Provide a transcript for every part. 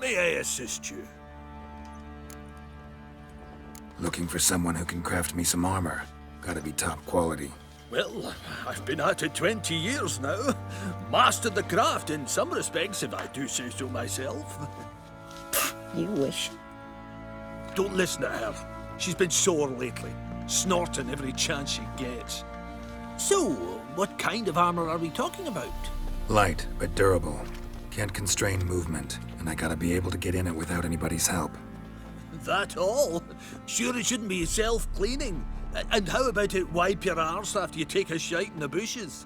May I assist you? Looking for someone who can craft me some armor. Gotta be top quality. Well, I've been at it 20 years now. Mastered the craft in some respects, if I do say so myself. You wish. Don't listen to her. She's been sore lately, snorting every chance she gets. So, what kind of armor are we talking about? Light, but durable. Can't constrain movement, and I gotta be able to get in it without anybody's help. That all? Sure it shouldn't be self-cleaning. And how about it wipe your arse after you take a shite in the bushes?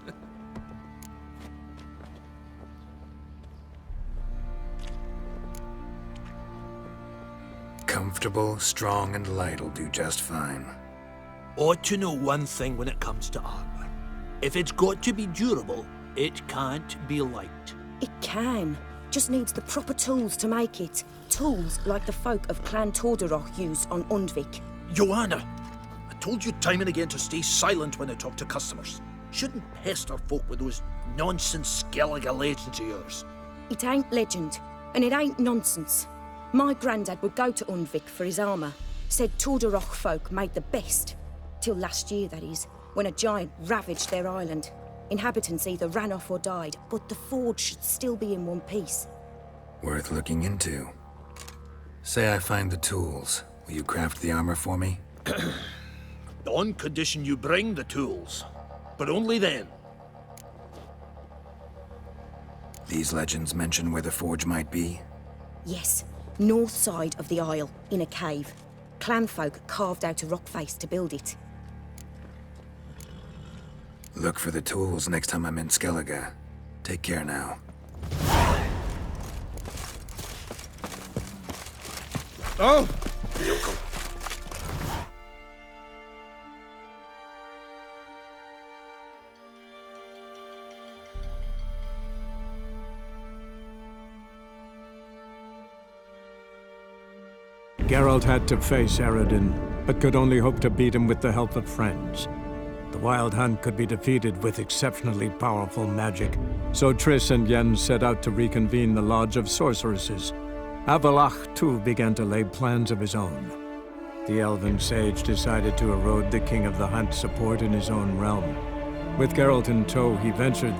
Comfortable, strong, and light'll do just fine. Ought to know one thing when it comes to armor. If it's got to be durable, it can't be light. It can. Just needs the proper tools to make it. Tools like the folk of Clan Tordarroch used on Undvik. Joanna, I told you time and again to stay silent when I talk to customers. Shouldn't pester folk with those nonsense Skellige legends of yours. It ain't legend, and it ain't nonsense. My granddad would go to Undvik for his armour. Said Tordarroch folk made the best. Till last year, that is, when a giant ravaged their island. Inhabitants either ran off or died, but the forge should still be in one piece. Worth looking into. Say I find the tools. Will you craft the armor for me? On condition you bring the tools. But only then. These legends mention where the forge might be? Yes, north side of the isle, in a cave. Clanfolk carved out a rock face to build it. Look for the tools next time I'm in Skellige. Take care now. Oh! Geralt had to face Eredin, but could only hope to beat him with the help of friends. The Wild Hunt could be defeated with exceptionally powerful magic, so Triss and Yen set out to reconvene the Lodge of Sorceresses. Avalach, too, began to lay plans of his own. The elven sage decided to erode the King of the Hunt's support in his own realm. With Geralt in tow, he ventured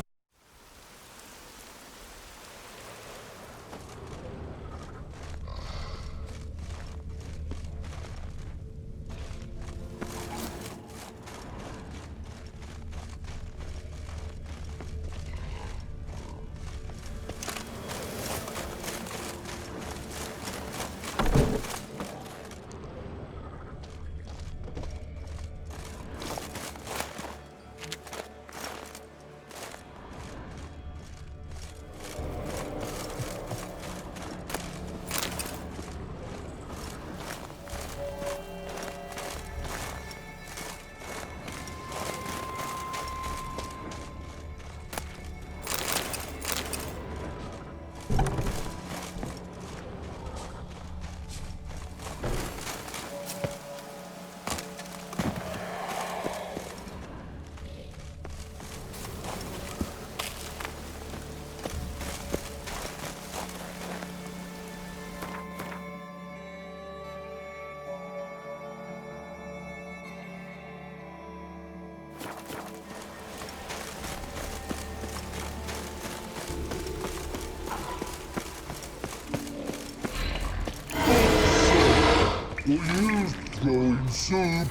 Throwing soup.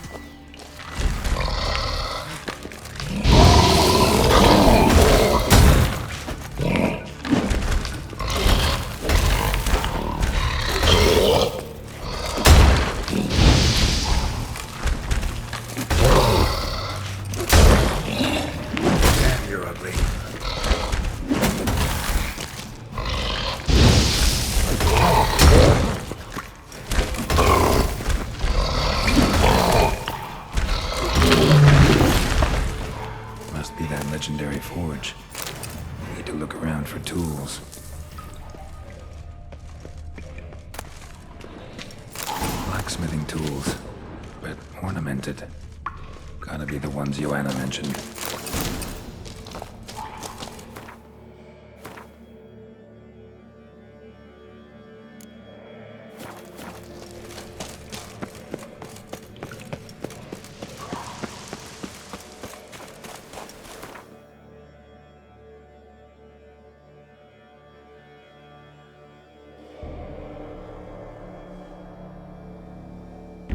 Damn, you're ugly. Must be that legendary forge. Need to look around for tools. Blacksmithing tools, but ornamented. Gotta be the ones Joanna mentioned.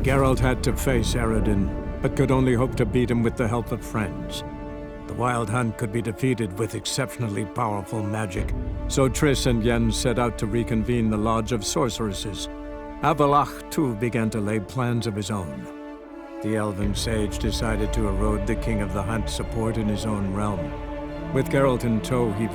Geralt had to face Eredin, but could only hope to beat him with the help of friends. The Wild Hunt could be defeated with exceptionally powerful magic, so Triss and Jens set out to reconvene the Lodge of Sorceresses. Avalach, too, began to lay plans of his own. The elven sage decided to erode the King of the Hunt's support in his own realm. With Geralt in tow, he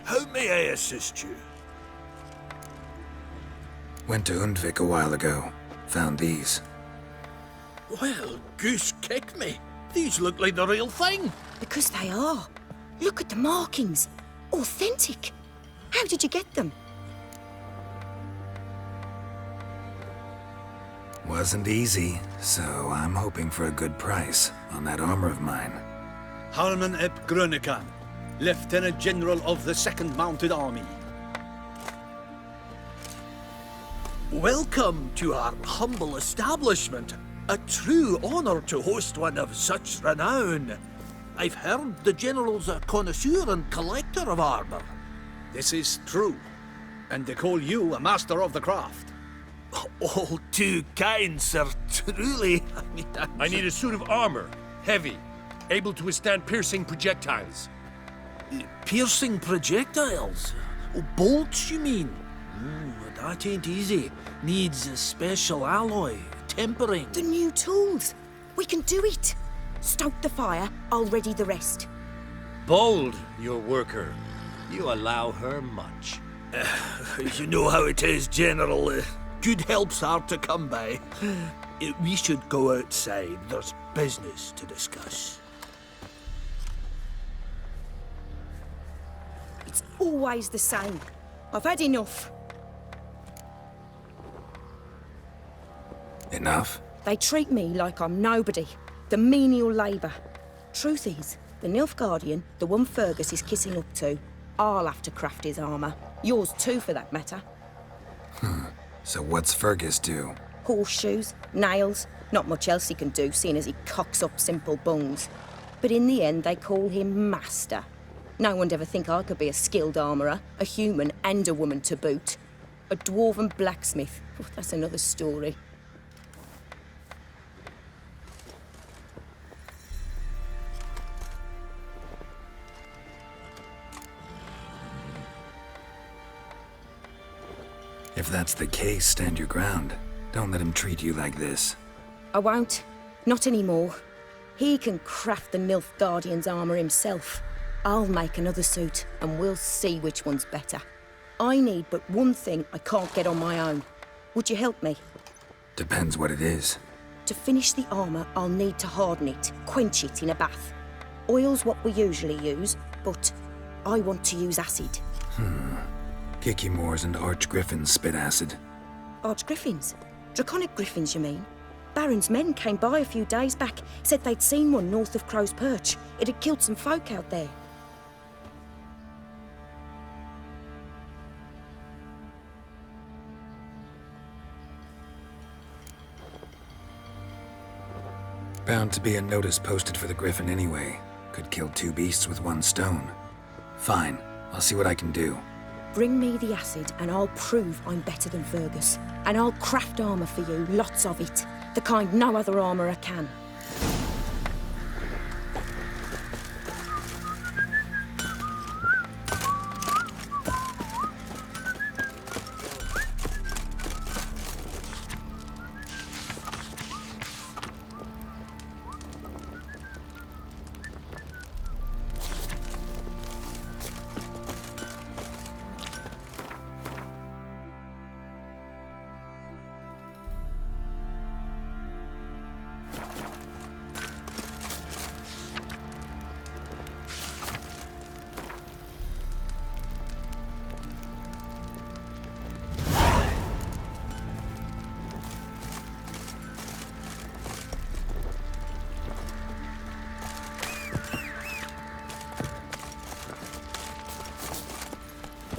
How may I assist you? Went to Undvik a while ago. Found these. Well, goose kick me. These look like the real thing. Because they are. Look at the markings. Authentic. How did you get them? Wasn't easy, so I'm hoping for a good price on that armor of mine. Harman ep Grönekan, Lieutenant General of the 2nd Mounted Army. Welcome to our humble establishment. A true honor to host one of such renown. I've heard the General's a connoisseur and collector of armor. This is true, and they call you a master of the craft. All too kind, sir. Truly. I need a suit of armor, heavy, able to withstand piercing projectiles. Piercing projectiles? Oh, bolts, you mean? That ain't easy. Needs a special alloy, tempering. The new tools. We can do it. Stoke the fire, I'll ready the rest. Bold, your worker. You allow her much. You know how it is, General. Good help's hard to come by. We should go outside. There's business to discuss. It's always the same. I've had enough. Enough? They treat me like I'm nobody. The menial labour. Truth is, the Nilfgaardian, the one Fergus is kissing up to, I'll have to craft his armour. Yours too, for that matter. So what's Fergus do? Horseshoes, nails, not much else he can do, seeing as he cocks up simple bungs. But in the end, they call him Master. No one'd ever think I could be a skilled armourer, a human and a woman to boot. A dwarven blacksmith. Oh, that's another story. If that's the case, stand your ground. Don't let him treat you like this. I won't. Not anymore. He can craft the Nilfgaardian's armour himself. I'll make another suit, and we'll see which one's better. I need but one thing I can't get on my own. Would you help me? Depends what it is. To finish the armour, I'll need to harden it, quench it in a bath. Oil's what we usually use, but I want to use acid. Kicky Moors and Archgriffins spit acid. Archgriffins? Draconic griffins, you mean? Baron's men came by a few days back, said they'd seen one north of Crow's Perch. It had killed some folk out there. Bound to be a notice posted for the Griffin anyway. Could kill two beasts with one stone. Fine, I'll see what I can do. Bring me the acid and I'll prove I'm better than Fergus. And I'll craft armour for you, lots of it. The kind no other armourer can.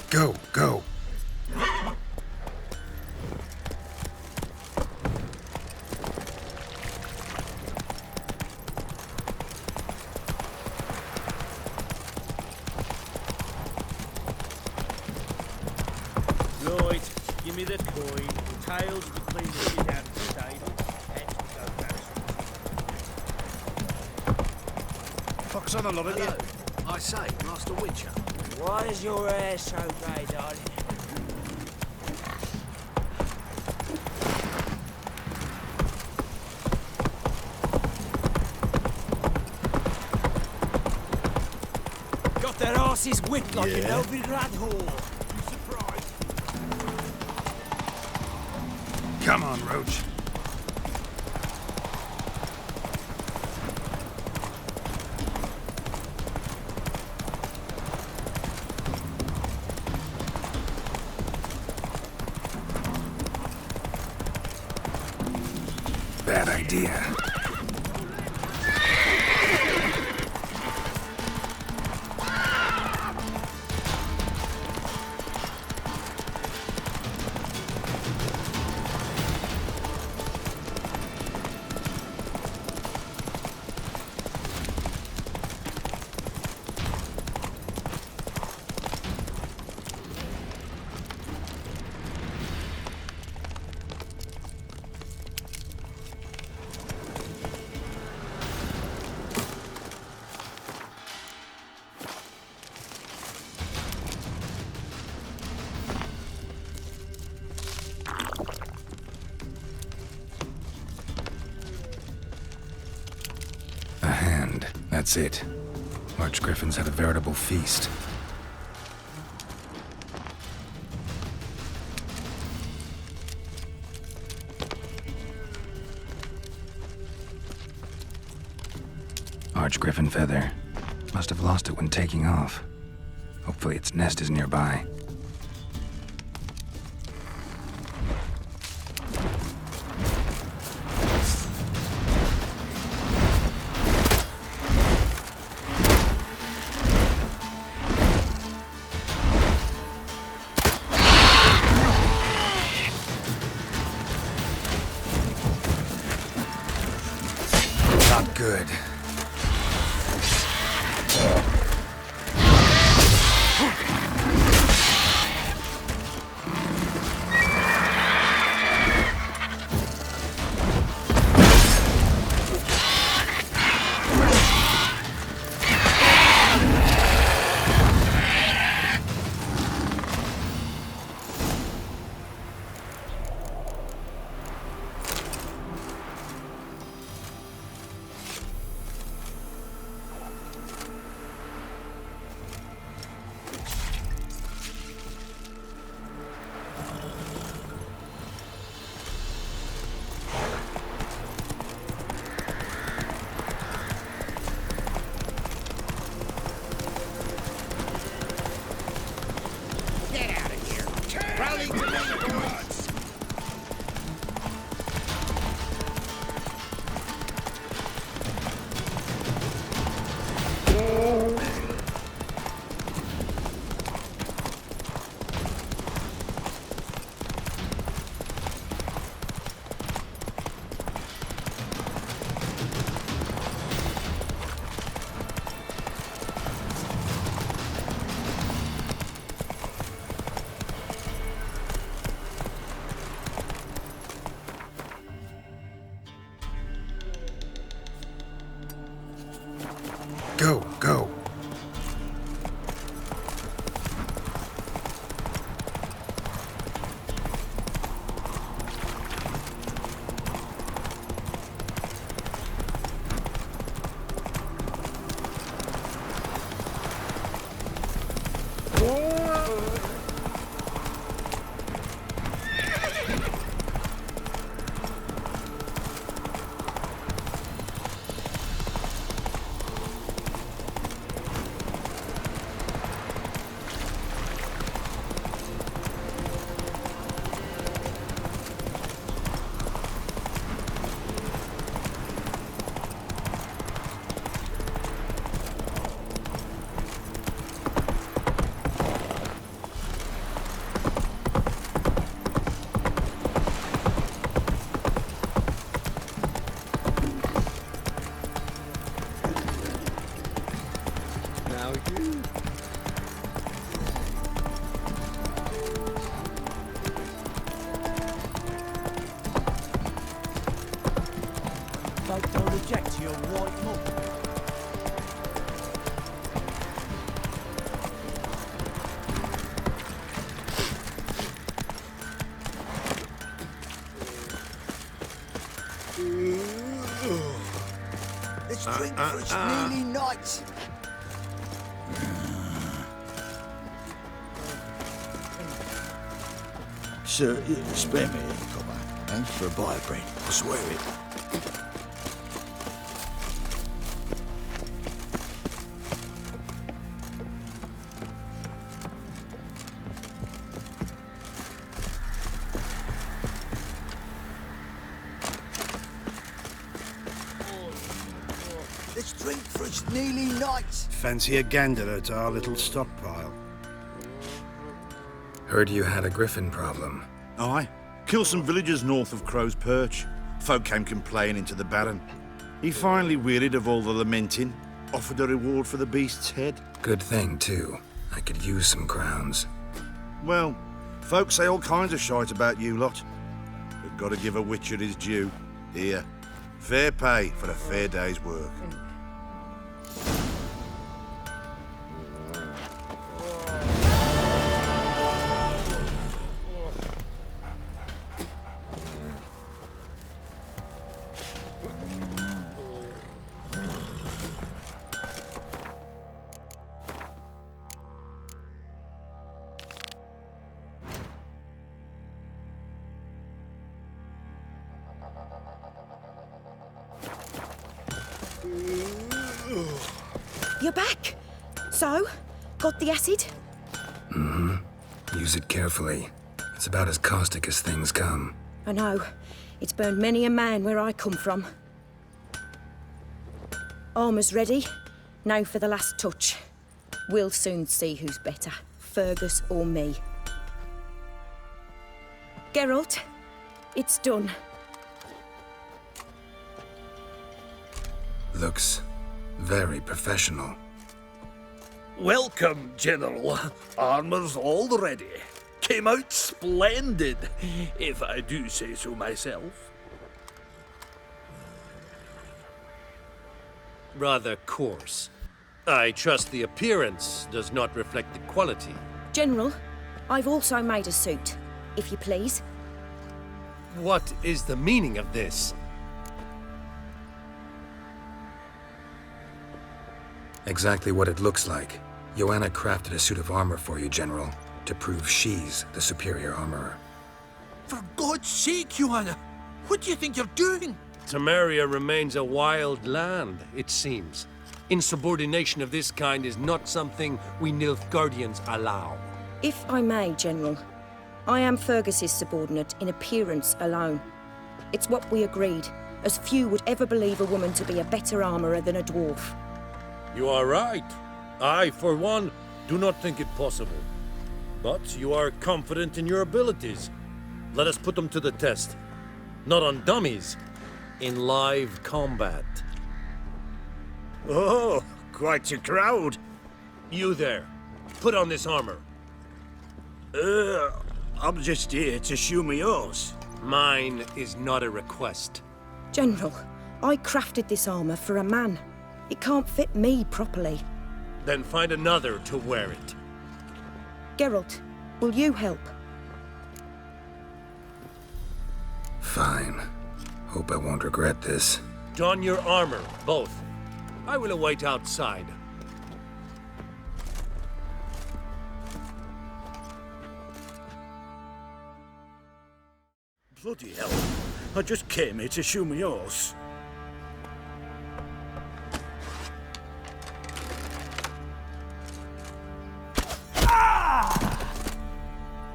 Go, go. me the coin. Tails to clean the shit out of the stable. Heads to go back. Fox on a lot of Hello. I say, Master Witcher. Why is your hair so grey, darling? Got their asses whipped like an elven rat whore. You surprised? Come on, Roach. Bad idea. A hand. That's it. Archgriffins had a veritable feast. Archgriffin feather. Must have lost it when taking off. Hopefully its nest is nearby. Not good. Go, go. drink, for it's nearly night. Sir, spare me a copper. Thanks for a bite of bread. I swear it. Let's drink, for it's nearly night. Fancy a gander at our little stockpile. Heard you had a griffin problem. Aye. Killed some villagers north of Crow's Perch. Folk came complaining to the Baron. He finally wearied of all the lamenting, offered a reward for the beast's head. Good thing, too. I could use some crowns. Well, folk say all kinds of shite about you lot. But gotta give a witcher his due. Here, fair pay for a fair day's work. You're back. So, got the acid? Use it carefully. It's about as caustic as things come. I know. It's burned many a man where I come from. Armour's ready. Now for the last touch. We'll soon see who's better, Fergus or me. Geralt, it's done. Looks very professional. Welcome, General. Armour's all ready. Came out splendid, if I do say so myself. Rather coarse. I trust the appearance does not reflect the quality. General, I've also made a suit, if you please. What is the meaning of this? Exactly what it looks like. Joanna crafted a suit of armor for you, General, to prove she's the superior armorer. For God's sake, Joanna, what do you think you're doing? Temeria remains a wild land, it seems. Insubordination of this kind is not something we Nilfgaardians allow. If I may, General, I am Fergus's subordinate in appearance alone. It's what we agreed, as few would ever believe a woman to be a better armorer than a dwarf. You are right. I, for one, do not think it possible. But you are confident in your abilities. Let us put them to the test. Not on dummies, in live combat. Oh, quite a crowd. You there, put on this armor. I'm just here to show me yours. Mine is not a request. General, I crafted this armour for a man. It can't fit me properly. Then find another to wear it. Geralt, will you help? Fine. Hope I won't regret this. Don your armor, both. I will await outside. Bloody hell. I just came here to show me yours.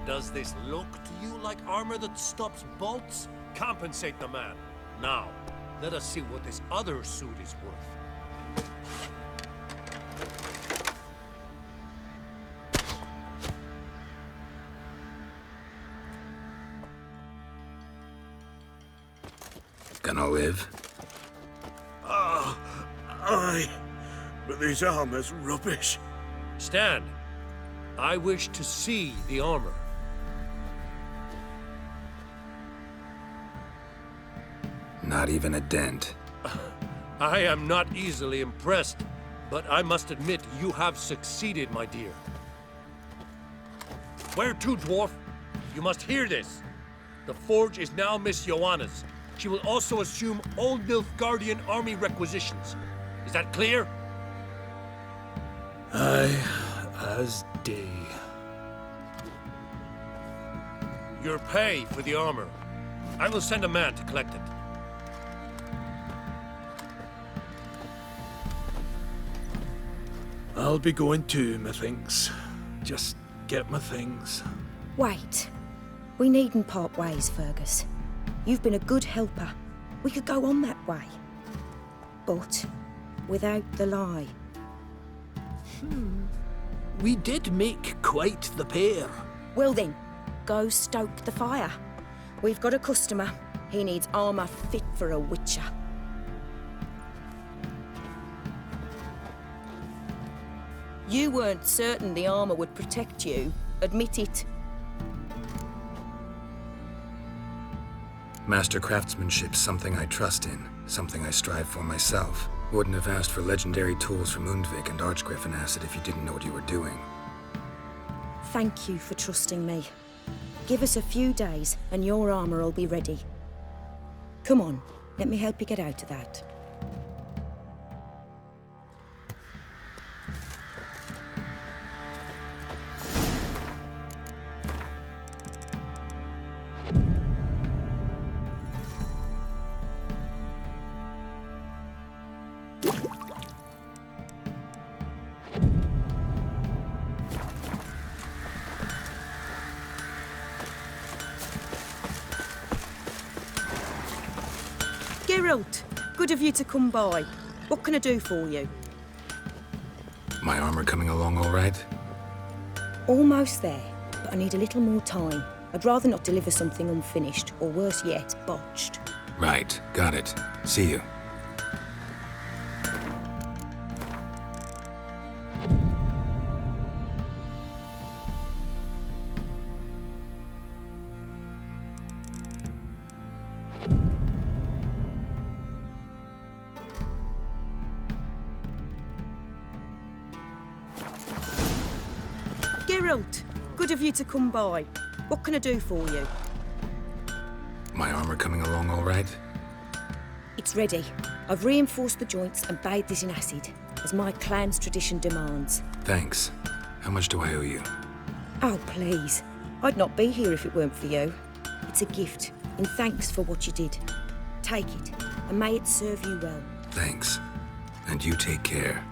Does this look to you like armor that stops bolts? Compensate the man. Now, let us see what this other suit is worth. Gonna live? Aye, but this armor's rubbish. Stand. I wish to see the armor. Not even a dent. I am not easily impressed, but I must admit you have succeeded, my dear. Where to, dwarf? You must hear this. The forge is now Miss Joanna's. She will also assume all Nilfgaardian army requisitions. Is that clear? Aye, as day. Your pay for the armor. I will send a man to collect it. I'll be going too, methinks. Just get my things. Wait. We needn't part ways, Fergus. You've been a good helper. We could go on that way. But without the lie. We did make quite the pair. Well then, go stoke the fire. We've got a customer. He needs armour fit for a witcher. You weren't certain the armour would protect you. Admit it. Master craftsmanship's something I trust in, something I strive for myself. Wouldn't have asked for legendary tools from Undvik and Archgriffin Acid if you didn't know what you were doing. Thank you for trusting me. Give us a few days and your armour will be ready. Come on, let me help you get out of that. Geralt, good of you to come by. What can I do for you? My armor coming along all right? Almost there, but I need a little more time. I'd rather not deliver something unfinished, or worse yet, botched. Right, got it. See you. Geralt, good of you to come by. What can I do for you? My armor coming along all right? It's ready. I've reinforced the joints and bathed it in acid, as my clan's tradition demands. Thanks. How much do I owe you? Oh, please. I'd not be here if it weren't for you. It's a gift, in thanks for what you did. Take it, and may it serve you well. Thanks. And you take care.